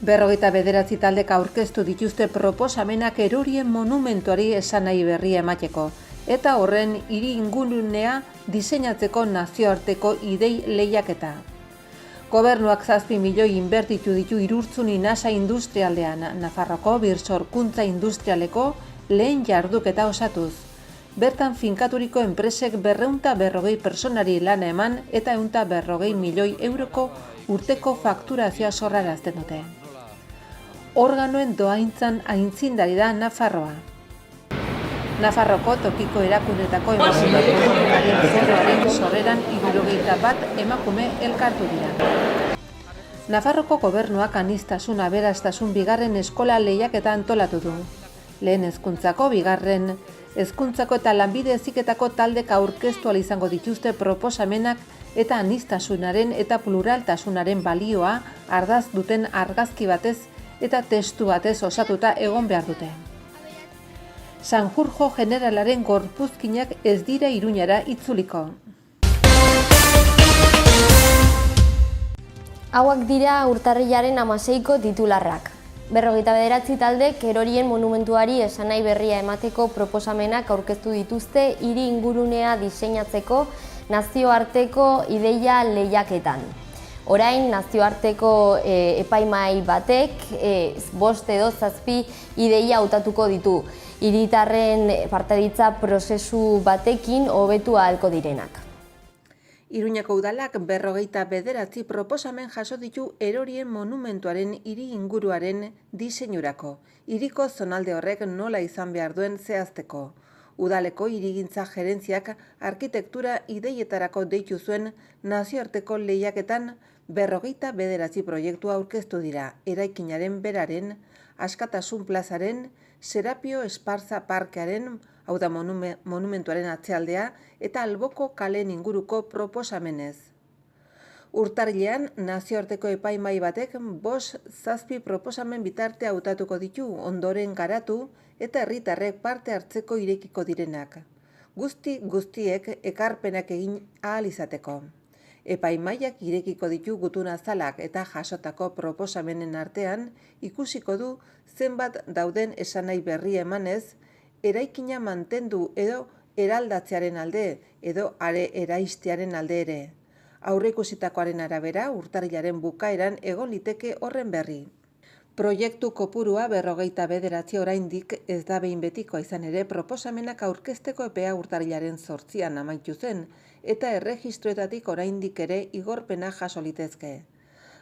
49 taldek aurkeztu dituzte proposamenak erorien monumentuari esanahi berria emateko, eta horren hiri ingurunea diseinatzeko nazioarteko idei lehiaketa. Gobernuak 7 milioi inbertitu ditu Irurtzuni nasa industrialdean, Nafarroko birsorkuntza industrialeko lehen jarduketa osatuz. Bertan finkaturiko enpresek 240 personari lana eman eta 140 milioi euroko urteko fakturazioa sorrarazten dute. Organoen dohaintzan aintzindari da Nafarroa. Nafarroko tokiko erakundetako emakume politikarien foroaren sorreran 71 emakume elkartu dira. Nafarroko gobernuak aniztasun aberastasun bigarren eskola lehiaketa antolatu du. Lehen hezkuntzako, bigarren hezkuntzako eta lanbide heziketako taldek aurkeztu ahal izango dituzte proposamenak eta aniztasunaren eta pluraltasunaren balioa ardaz duten argazki batez eta testu batez osatuta egon behar dute. Sanjurjo generalaren gorpuzkinak ez dira Iruñara itzuliko. Hauak dira urtarrilaren 16ko titularrak. 49 taldek erorien monumentuari esanahi berria emateko proposamenak aurkeztu dituzte hiri ingurunea diseinatzeko nazioarteko ideia lehiaketan. Orain nazioarteko epaimahai batek 5 edo 7 ideia hautatuko ditu, hiritarren partaidetza prozesu batekin hobetu ahalko direnak. Iruñako udalak 49 proposamen jaso ditu erorien monumentuaren hiri inguruaren diseinurako, hiriko zonalde horrek nola izan behar duen zehazteko. Udaleko hirigintza gerentziak arkitektura ideietarako deitu zuen nazioarteko lehiaketan 49 proiektu aurkeztu dira, eraikinaren beraren, Askatasun plazaren, Serapio Esparza parkearen, hau da monumentuaren atzealdea, eta Alboko kalen inguruko proposamenez. Urtarrilean, nazioarteko epaimahai batek 5-7 proposamen bitarte hautatuko ditu, ondoren garatu eta herritarrek parte hartzeko irekiko direnak. Guztiek ekarpenak egin ahal izateko. Epaimahaiak irekiko ditu gutun azalak eta jasotako proposamenen artean ikusiko du zenbat dauden esanahi berria emanez, eraikina mantendu edo eraldatzearen alde edo are eraistearen alde ere. Aurreikusitakoaren arabera, urtarrilaren bukaeran egon liteke horren berri. Proiektu kopurua 49 oraindik ez da behin betikoa izan ere proposamenak aurkezteko epea urtarrilaren 8an amaitu zen eta erregistroetatik oraindik ere igorpena jaso litezke.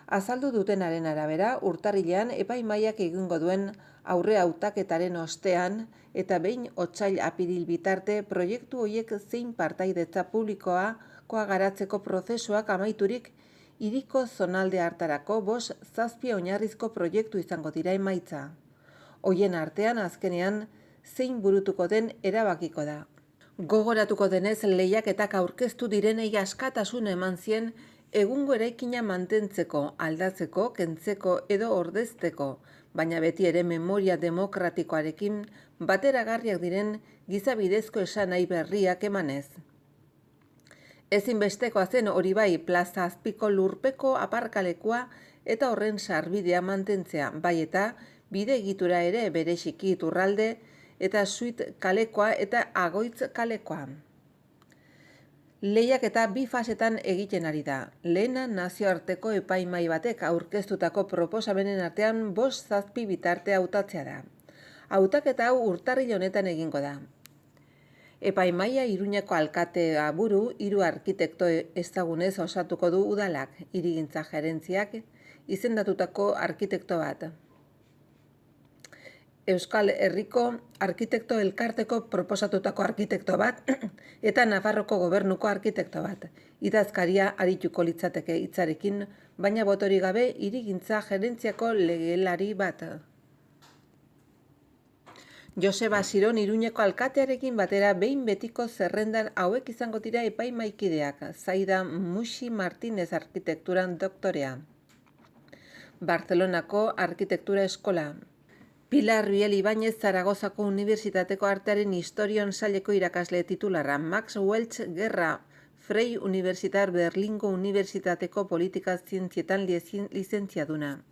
Azaldu dutenaren arabera, urtarrilean epaimahaiak egingo duen aurre hautaketaren ostean eta behin otsail apiril bitarte proiektu horiek zein partaidetza publikoa garatzeko prozesuak amaiturik hiriko zonalde hartarako 5-7 oinarrizko proiektu izango dira emaitza. Hoien artean azkenean zein burutuko den erabakiko da. Gogoratuko denez lehiaketak aurkeztu direnei askatasun eman zien egungo eraikina mantentzeko, aldatzeko, kentzeko edo ordezteko, baina beti ere memoria demokratikoarekin bateragarriak diren gizabidezko esanahi berriak emanez. Ezinbestekoa zen hori bai plaza azpiko lurpeko aparkalekua eta horren sarbidea mantentzea, bai eta bide egitura ere bereziki Iturralde eta Suit kalekoa eta Agoitz kalekoa. Lehiaketa 2 fasetan egiten ari da. Lehena nazioarteko epaimahai batek aurkeztutako proposamenen artean 5-7 bitarte hautatzea da. Hautaketa hau urtarril honetan egingo da. Epaimahaia Iruñako alkatea buru, 3 arkitekto ezagunez osatuko du udalak, hirigintza gerentziak izendatutako arkitekto bat. Euskal Herriko arkitekto elkarteko proposatutako arkitekto bat eta Nafarroko gobernuko arkitekto bat. Idazkaria arituko litzateke hitzarekin, baina botorik gabe hirigintza gerentziako legelari bat. Joseba Siron Iruñeko alkatearekin batera behin betiko zerrendan hauek izango dira epaimahaikideak, Zaida Muxi Martínez arkitekturan doktorea, Barcelonako arkitektura eskola, Pilar Biel Ibáñez Zaragozako Unibertsitateko artearen historion saileko irakasle titularra, Max Welch Gerra Frei Universitar Berlingo Unibertsitateko politika zientzietan lizentziaduna.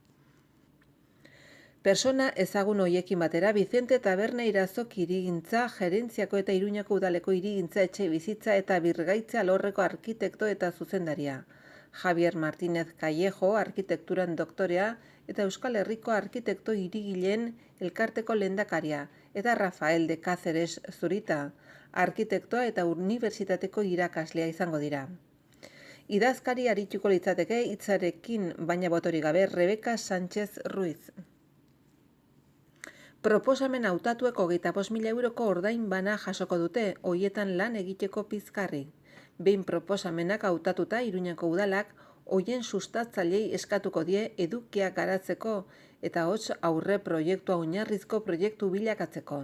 Persona ezagun hoiekin batera Vicente Taberna Irazok hirigintza, Gerentziako eta Iruñako udaleko hirigintza etxe bizitza eta birgaitza alorreko arkitekto eta zuzendaria. Javier Martínez Callejo, arkitekturan doktorea eta Euskal Herriko arkitekto hirigileen elkarteko lehendakaria, eta Rafael de Cáceres Zurita, arkitektoa eta unibertsitateko irakaslea izango dira. Idazkari arituko litzateke hitzarekin baina botorik gabe Rebeka Sánchez Ruiz. Proposamen hautatuek 25.000 euroko ordain bana jasoko dute, hoietan lan egiteko pizkarri. Behin proposamenak hautatuta Iruñako udalak hoien sustatzailei eskatuko die edukiak garatzeko eta hots aurre proiektua oinarrizko proiektu bilakatzeko.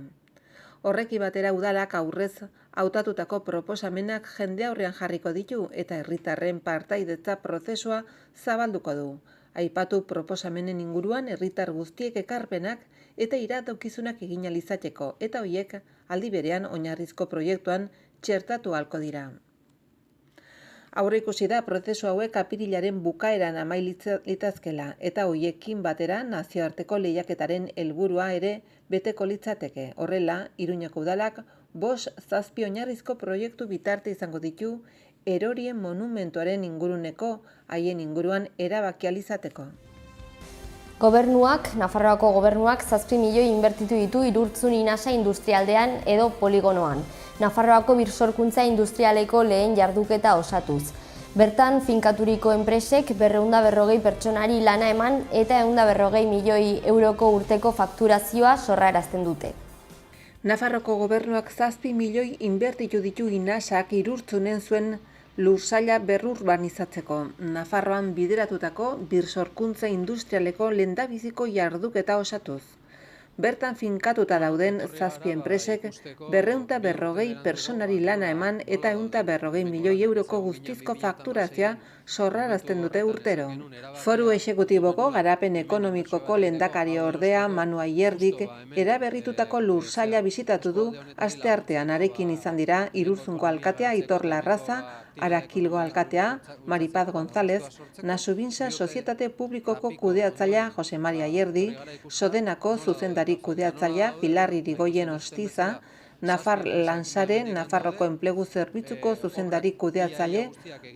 Horreki batera udalak aurrez hautatutako proposamenak jende aurrean jarriko ditu eta herritarren partaidetza prozesua zabalduko du. Aipatu proposamenen inguruan herritar guztiek ekarpenak eta iradokizunak egin ahal izateko eta hoiek aldi berean oinarrizko proiektuan txertatu ahalko dira. Aurreikusi da prozesu hauek apirilaren bukaeran amail litazkela eta hoiekin batera nazioarteko lehiaketaren helburua ere beteko litzateke. Horrela, Iruñako udalak 5-7 oinarrizko proiektu bitarte izango ditu erorien monumentuaren inguruneko haien inguruan erabaki ahal izateko. Nafarroako gobernuak 7 milioi inbertitu ditu Irurtzun inasa industrialdean edo poligonoan. Nafarroako birsorkuntza industrialeko lehen jarduketa osatuz. Bertan, finkaturiko enpresek 240 pertsonari lana eman eta 140 milioi euroko urteko fakturazioa sorrarazten dute. Nafarroko gobernuak 7 milioi inbertitu ditu inasak Irurtzunen zuen lursaila berrurbanizatzeko. Nafarroan bideratutako birsorkuntza industrialeko lehendabiziko jarduketa osatuz. Bertan finkatuta dauden 7 enpresek 240 pertsonari lana eman eta 140 milioi euroko guztizko fakturazioa sorrarazten dute urtero. Foru exekutiboko garapen ekonomikoko lehendakari ordea Manu Ayerdik eraberritutako lursaila bisitatu du asteartean. Harekin izan dira Irurzungo alkatea Aitor Larraza, Arakilgo alkatea Maripaz González, Nasubinsa Sozietate Publikoko kudeatzailea Jose Maria Ayerdi, Sodenako zuzendari kudeatzailea Pilar Irigoyen Ostiza, Nafar Lansare, Nafarroko enplegu zerbitzuko zuzendari kudeatzaile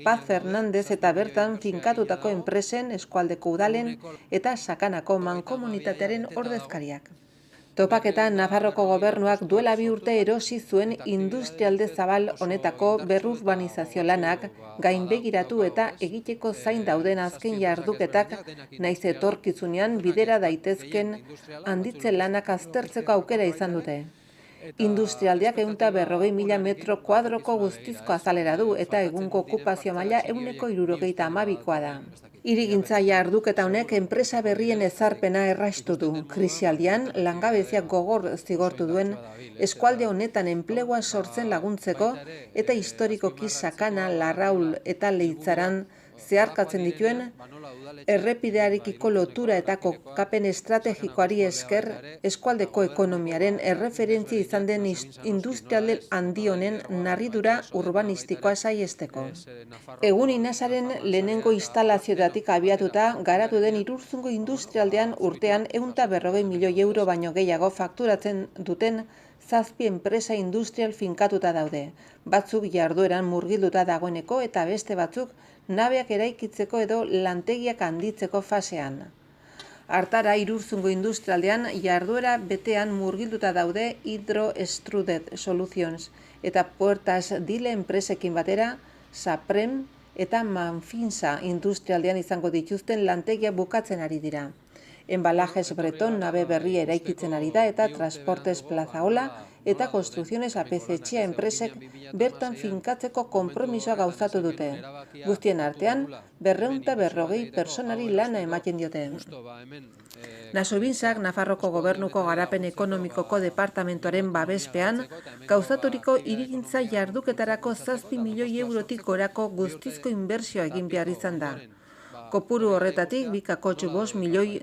Paz Fernández eta bertan finkatutako enpresen, eskualdeko udalen eta sakanako mankomunitatearen ordezkariak. Topaketa Nafarroko gobernuak duela 2 urte erosi zuen industrialde zabal honetako berrurbanizazio lanak gainbegiratu eta egiteko zain dauden azken jarduketak naiz etorkizunean bidera daitezken handitze lanak aztertzeko aukera izan dute. Industrialdeak 140.000 metro kuadroko guztizko azalera du eta egungo okupazio maila 162koa da. Hirigintza jarduketa honek enpresa berrien ezarpena erraistu du. Krisialdian langabeziak gogor zigortu duen eskualde honetan enplegua sortzen laguntzeko eta historikoki Sakana, Larraul eta Leitzaran zeharkatzen dituen errepidearekiko lotura eta kokapen estrategikoari esker eskualdeko ekonomiaren erreferentzia izan den industrialde handi honen narridura urbanistikoa saihesteko. Egun inasaren lehenengo instalazioetatik abiatuta garatu den Irurzungo industrialdean urtean 140 milioi euro baino gehiago fakturatzen duten 7 enpresa industrial finkatuta daude. Batzuk jardueran murgilduta dagoeneko eta beste batzuk nabeak eraikitzeko edo lantegiak handitzeko fasean. Hartara Irurzungo industrialdean jarduera betean murgilduta daude Hydro Extruded Solutions eta Puertas Dile enpresekin batera Saprem eta Manfinsa industrialdean izango dituzten lantegia bukatzen ari dira. Embalajes Breton nabe berria eraikitzen ari da eta Transportes Plazaola eta Construcciones APC enpresek bertan finkatzeko konpromisoa gauzatu dute. Guztien artean, 240 pertsonari lana ematen diote. Nasubinsak Nafarroko gobernuko garapen ekonomikoko departamentoaren babespean gauzaturiko hirigintza jarduketarako 7 milioi eurotik gorako guztizko inbertsioa egin behar izan da. Kopuru horretatik 2,5 milioi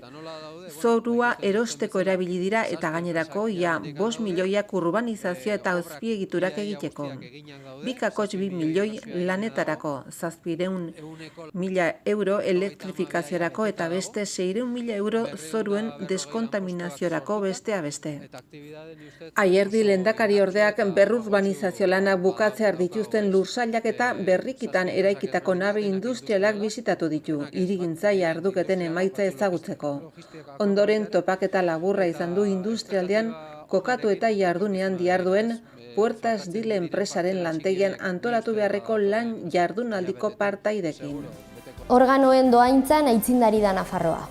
zorua erosteko erabili dira eta gainerako ia 5 milioiak urbanizazioa eta azpiegiturak egiteko. 2,2 milioi lanetarako, 700.000 euro elektrifikaziorako eta beste 600.000 euro zoruen deskontaminaziorako bestea beste. Aierdi lehendakari ordeak berrurbanizazio lanak bukatzear dituzten lursailak eta berrikitan eraikitako nabe industrialak bisitatu ditu, hirigintza jarduketen emaitza ezagutzeko. Ondoren topaketa laburra izan du industrialdean kokatu eta jardunean diharduen Puertas Dile enpresaren lantegian antolatu beharreko lan jardunaldiko partaidekin. Organoen doaintzan aitzindari da Nafarroa.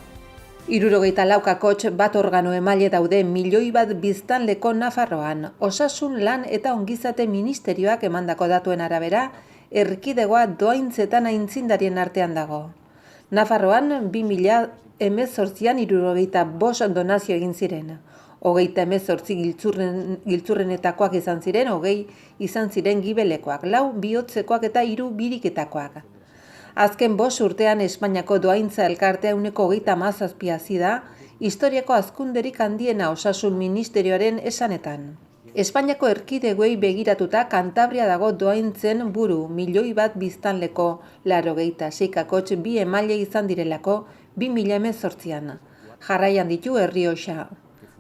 74 kakotx bat organo emaile daude 1 milioi bat biztanleko Nafarroan. Osasun, lan eta ongizate ministerioak emandako datuen arabera, erkidegoa doaintzetan aitzindarien artean dago. Nafarroan 2018an 75 donazio egin ziren. 38 giltzurrenetakoak izan ziren, 20 izan ziren gibelekoak, 4 bihotzekoak eta 3 biriketakoak. Azken 5 urtean Espainiako doaintza elkartea 37 hazi da, historiako hazkunderik handiena osasun ministerioaren esanetan. Espainiako erkidegoei begiratuta Kantabria dago doaintzen buru, 1 milioi bat biztanleko, 86 kakotx 2 emaile izan direlako 2018an. Jarraian ditu Errioxa,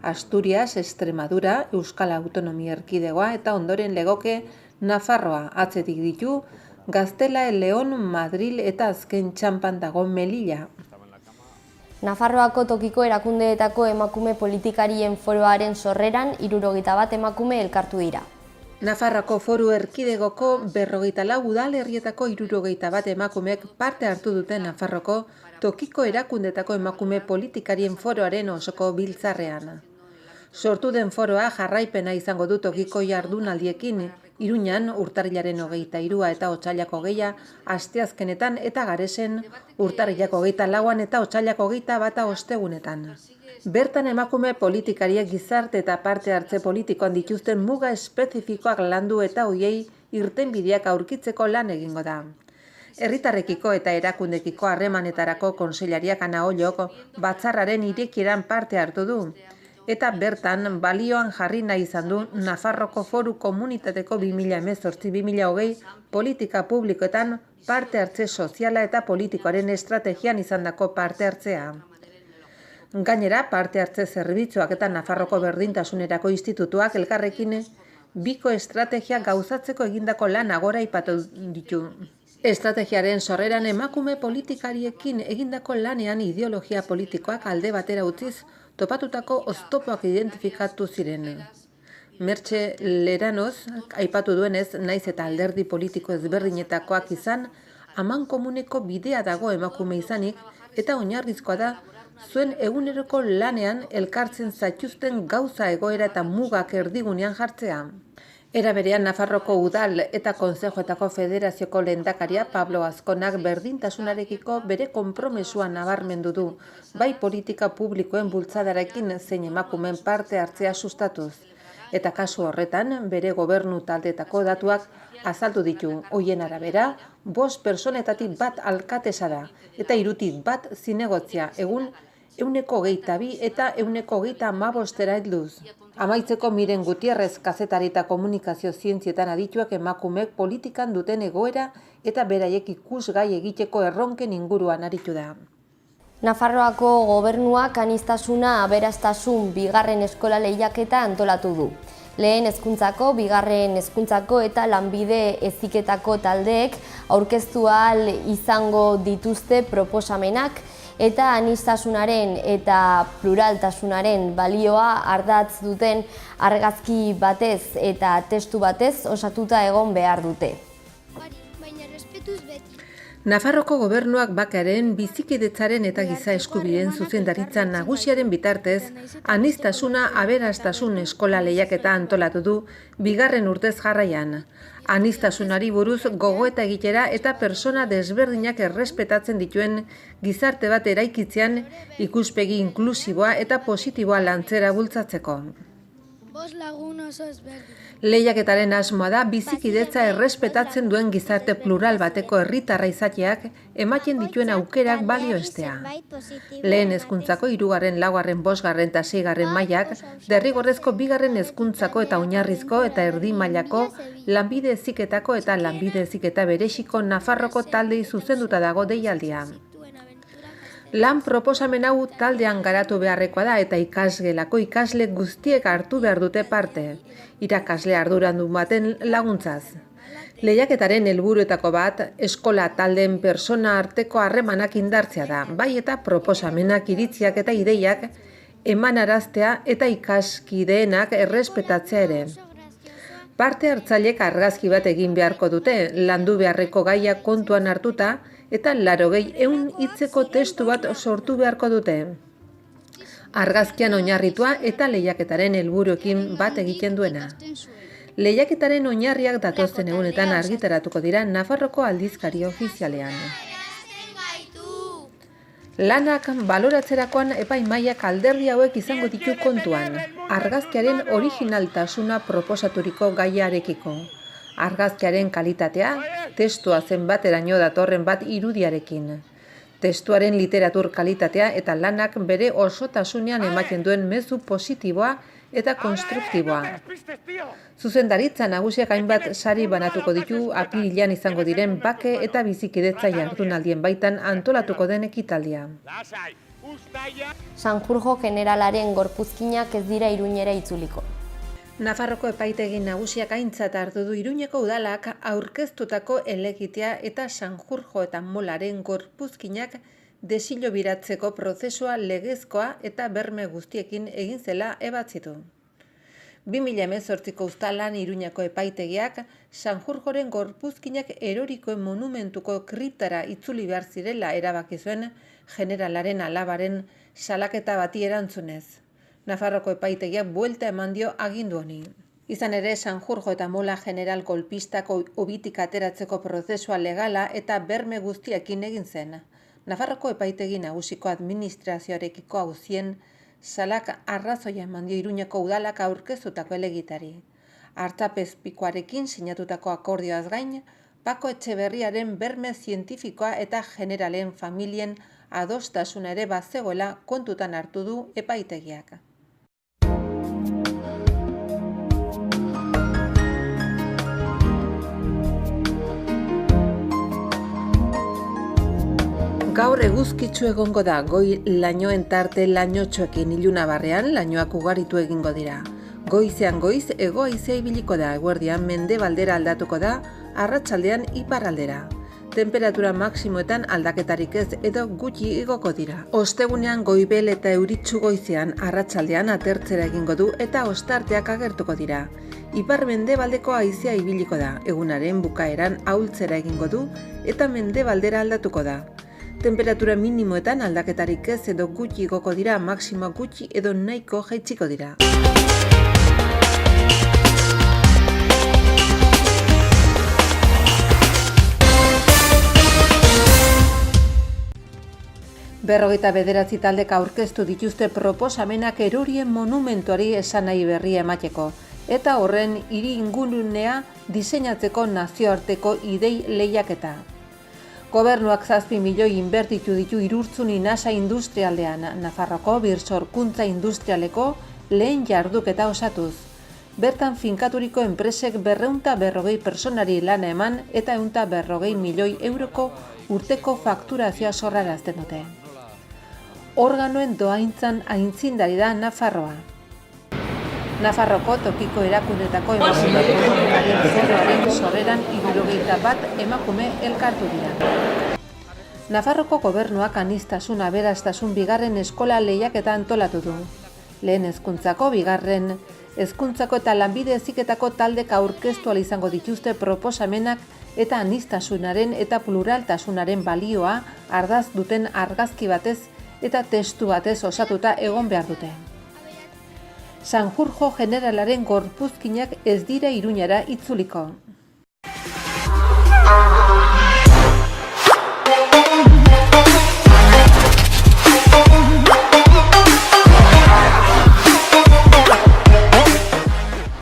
Asturias, Extremadura, Euskal Autonomia Erkidegoa eta ondoren legoke Nafarroa, atzetik ditu Gaztela, Leon, Madril eta azken txanpan dago Melilla. Nafarroako tokiko erakundeetako emakume politikarien foroaren sorreran 71 emakume elkartu dira. Nafarroako foru erkidegoko 44 udalerrietako 71 emakumeek parte hartu duten Nafarroko tokiko erakundetako emakume politikarien foroaren osoko biltzarrean. Sortu den foroa jarraipena izango du tokiko jardunaldiekin, Iruñan urtarrilaren 23 eta otsailak 20 asteazkenetan eta Garesen urtarrilak 24 eta otsailak 21 ostegunetan. Bertan emakume politikariek gizarte eta parte hartze politikoan dituzten muga espezifikoak landu eta hoiei irtenbideak aurkitzeko lan egingo da. Herritarrekiko eta erakundekiko harremanetarako kontseilariak Ana Ollok batzarraren irekieran parte hartu du, eta bertan balioan jarri nahi izan du Nafarroko Foru Komunitateko 2018-2020 politika publikoetan parte hartze soziala eta politikoaren estrategian izandako parte hartzea. Gainera, parte hartze zerbitzuak eta Nafarroko Berdintasunerako Institutuak elkarrekin biko estrategia gauzatzeko egindako lan agora aipatu ditu. Estrategiaren sorreran emakume politikariekin egindako lanean ideologia politikoak alde batera utziz topatutako oztopoak identifikatu ziren. Mertxe Leranoz aipatu duenez, naiz eta alderdi politiko ezberdinetakoak izan, amankomuneko bidea dago emakume izanik eta oinarrizkoa da zuen eguneroko lanean elkartzen zaituzten gauza egoera eta mugak erdigunean jartzea. Era berean Nafarroko Udal eta Kontzejuetako Federazioko lehendakaria Pablo Azkonak berdintasunarekiko bere konpromesua nabarmendu du, bai politika publikoen bultzadarekin zein emakumeen parte hartzea sustatuz. Eta kasu horretan, bere gobernu taldeetako datuak azaldu ditu. Hoien arabera, 5 pertsonetatik bat alkatesa da, eta 3tik bat zinegotzia, egun 122 eta 125 helduz. Amaitzeko Miren Gutierrez kazetari eta komunikazio zientzietan adituak emakumeek politikan duten egoera eta beraiek ikusgai egiteko erronken inguruan aritu da. Nafarroako gobernuak aniztasuna aberastasun bigarren eskola lehiaketa antolatu du. Lehen hezkuntzako, bigarren hezkuntzako eta lanbide heziketako taldeek aurkeztu ahal izango dituzte proposamenak eta aniztasunaren eta pluraltasunaren balioa ardatz duten argazki batez eta testu batez osatuta egon behar dute. Nafarroko gobernuak bakaren bizikidetzaren eta giza eskubideen zuzendaritza nagusiaren bitartez, aniztasuna aberastasun eskola lehiaketa antolatu du bigarren urtez jarraian. Aniztasunari buruz gogoeta egitera eta persona desberdinak errespetatzen dituen gizarte bat eraikitzean ikuspegi inklusiboa eta positiboa lantzera bultzatzeko. 5 lagun oso ezberdin. Lehiaketaren asmoa da bizikidetza errespetatzen duen gizarte plural bateko herritarra izateak ematen dituen aukerak balioestea. Lehen hezkuntzako 3., 4., 5. eta 6. mailak, derrigorrezko 2. hezkuntzako eta oinarrizko eta erdi mailako, lanbide heziketako eta lanbide heziketa bereziko Nafarroko taldei zuzenduta dago deialdia. Lan proposamen hau taldean garatu beharrekoa da eta ikasgelako ikasle guztiek hartu behar dute parte, irakasle arduradun baten laguntzaz. Lehiaketaren helburuetako bat, eskola taldeen pertsona arteko harremanak indartzea da, bai eta proposamenak, iritziak eta ideiak emanaraztea eta ikaskideenak errespetatzea ere. Parte hartzaileek argazki bat egin beharko dute, landu beharreko gaia kontuan hartuta, eta 80 hitzeko testu bat sortu beharko dute. Argazkian oinarritua eta lehiaketaren helburuekin bat egiten duena. Lehiaketaren oinarriak datozen egunetan argitaratuko dira Nafarroko aldizkari ofizialean. Lanak baloratzerakoan epaimahaiak alderdi hauek izango ditu kontuan. Argazkiaren originaltasuna proposaturiko gaiarekiko. Argazkiaren kalitatea, testua zenbateraino datorren bat irudiarekin. Testuaren literatur kalitatea eta lanak bere osotasunean ematen duen mezu positiboa eta konstruktiboa. Zuzendaritza nagusiak hainbat sari banatuko ditu apirilean izango diren bake eta bizikidetza jardunaldien baitan antolatuko den ekitaldia. Sanjurjo generalaren gorpuzkinak ez dira Iruñera itzuliko. Nafarroko epaitegi nagusiak aintzat hartu du Iruñeko udalak aurkeztutako helegitea eta Sanjurjo eta Molaren gorpuzkinak desilobiratzeko prozesua legezkoa eta berme guztiekin egin zela ebatzitu. 2018ko uztailean Iruñeko epaitegiak Sanjurjoren gorpuzkinak erorikoen monumentuko kriptara itzuli behar zirela erabaki zuen generalaren alabaren salaketa bati erantzunez. Nafarroko epaitegiak buelta eman dio agindu honi. Izan ere, Sanjurjo eta Mola general golpistako obitik ateratzeko prozesua legala eta berme guztiekin egin zen. Nafarroko epaitegi nagusiko administrazioarekiko auzien salak arrazoia eman dio Iruñeko udalak aurkeztutako helegitari. Artzapezpikuarekin sinatutako akordioaz gain, Pako Etxeberriaren berme zientifikoa eta generalen familien adostasuna ere bazegoela kontutan hartu du epaitegiak. Gaur eguzkitsu egongo da, goi lainoen tarte lainotxoekin ilunabarrean lainoak ugaritu egingo dira. Goizean goiz, hego haizea ibiliko da, eguerdian mendebaldera aldatuko da, arratsaldean iparraldera. Temperatura maksimoetan aldaketarik ez edo gutxi igoko dira. Ostegunean goibel eta euritsu goizean arratsaldean atertzera egingo du eta ostarteak agertuko dira. Ipar mendebaldeko haizea ibiliko da, egunaren bukaeran ahultzera egingo du eta mendebaldera aldatuko da. Temperatura minimoetan aldaketarik ez edo gutxi igoko dira, maksimoa gutxi edo nahiko jaitsiko dira. Berrogeita 9 taldek aurkeztu dituzte proposamenak erorien monumentuari esanahi berria emateko, eta horren hiri ingurunea diseinatzeko nazioarteko idei lehiaketa. Gobernuak 7 milioi inbertitu ditu Irurtzun nasa industrialdean, Nafarroko birsorkuntza industrialeko lehen jarduketa osatuz. Bertan finkaturiko enpresek 240 pertsonari lana eman eta 140 milioi euroko urteko fakturazioa sorrarazten dute. Organoen dohaintzan aintzindari da Nafarroa. Nafarroko tokiko erakundetako emakume komunitarien zerroaren sorreran 71 emakume elkartu dira. Nafarroko gobernuak aniztasun aberastasun bigarren eskola lehiaketa antolatu du. Lehen hezkuntzako, bigarren hezkuntzako eta lanbide heziketako taldek aurkeztu ahal izango dituzte proposamenak eta aniztasunaren eta pluraltasunaren balioa ardaz duten argazki batez eta testu batez osatuta egon behar dute. Sanjurjo generalaren gorpuzkinak ez dira Iruñara itzuliko.